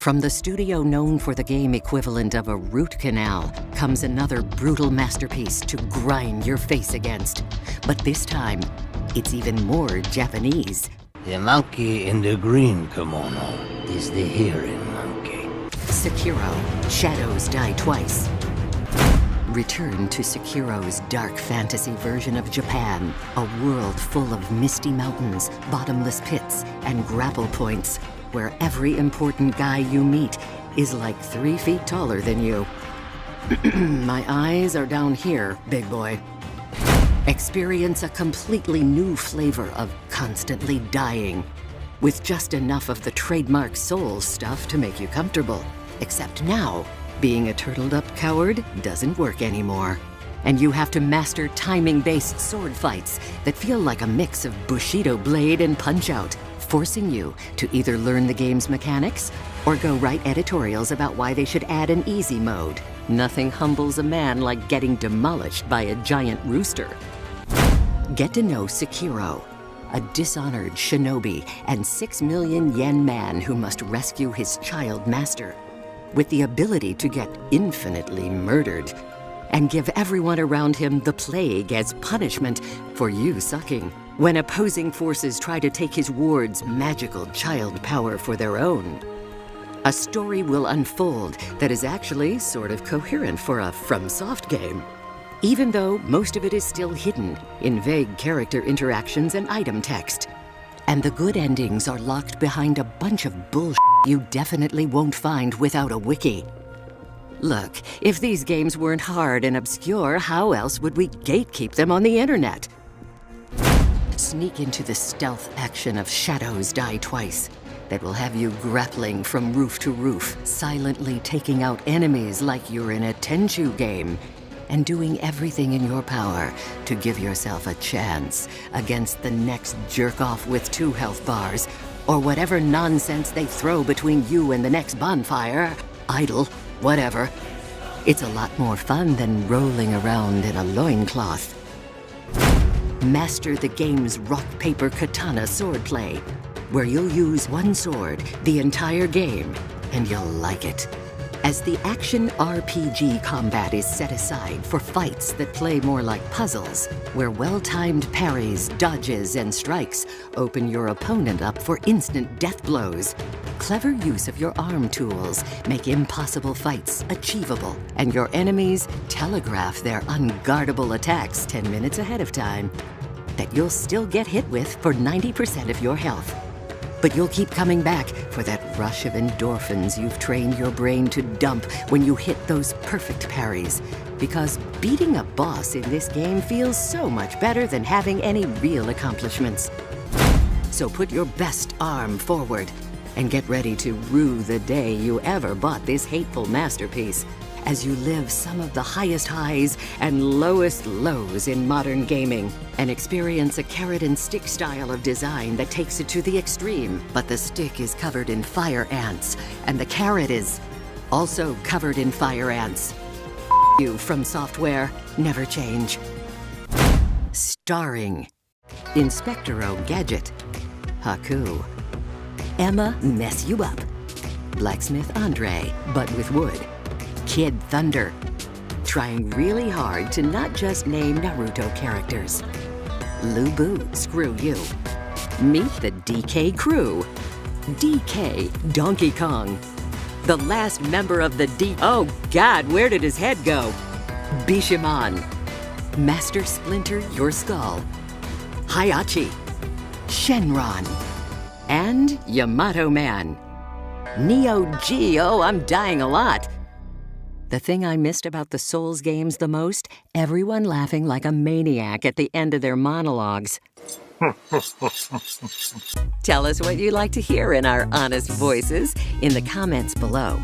From the studio known for the game equivalent of a root canal comes another brutal masterpiece to grind your face against. But this time, it's even more Japanese. The monkey in the green kimono is the hearing monkey. Sekiro, Shadows Die Twice. Return to Sekiro's dark fantasy version of Japan, a world full of misty mountains, bottomless pits, and grapple points, where every important guy you meet is like 3 feet taller than you. My eyes are down here, big boy. Experience a completely new flavor of constantly dying, with just enough of the trademark soul stuff to make you comfortable. Except now, being a turtled-up coward doesn't work anymore. And you have to master timing-based sword fights that feel like a mix of Bushido Blade and Punch-Out, forcing you to either learn the game's mechanics or go write editorials about why they should add an easy mode. Nothing humbles a man like getting demolished by a giant rooster. Get to know Sekiro, a dishonored shinobi and 6 million yen man who must rescue his child master, with the ability to get infinitely murdered and give everyone around him the plague as punishment for you sucking, when opposing forces try to take his ward's magical child power for their own. A story will unfold that is actually sort of coherent for a FromSoft game, even though most of it is still hidden in vague character interactions and item text. And the good endings are locked behind a bunch of bullshit you definitely won't find without a wiki. Look, if these games weren't hard and obscure, how else would we gatekeep them on the internet? Sneak into the stealth action of Shadows Die Twice that will have you grappling from roof to roof, silently taking out enemies like you're in a Tenchu game, and doing everything in your power to give yourself a chance against the next jerk-off with 2 health bars, or whatever nonsense they throw between you and the next bonfire, idol, whatever. It's a lot more fun than rolling around in a loincloth. Master the game's rock-paper katana swordplay, where you'll use one sword the entire game, and you'll like it. As the action RPG combat is set aside for fights that play more like puzzles, where well-timed parries, dodges, and strikes open your opponent up for instant death blows. Clever use of your arm tools make impossible fights achievable, and your enemies telegraph their unguardable attacks 10 minutes ahead of time that you'll still get hit with for 90% of your health. But you'll keep coming back for that rush of endorphins you've trained your brain to dump when you hit those perfect parries, because beating a boss in this game feels so much better than having any real accomplishments. So put your best arm forward and get ready to rue the day you ever bought this hateful masterpiece, as you live some of the highest highs and lowest lows in modern gaming, and experience a carrot and stick style of design that takes it to the extreme. But the stick is covered in fire ants, and the carrot is also covered in fire ants. You from software, never change. Starring Inspectoro Gadget, Haku, Emma Mess You Up, Blacksmith Andre, but with wood, Kid Thunder, trying really hard to not just name Naruto characters. Lu Bu, screw you. Meet the DK crew. DK, Donkey Kong. The last member of the Oh God, where did his head go? Bishamon. Master Splinter Your Skull. Hayachi. Shenron. And Yamato Man. Neo Geo, I'm dying a lot. The thing I missed about the Souls games the most, everyone laughing like a maniac at the end of their monologues. Tell us what you'd like to hear in our honest voices in the comments below.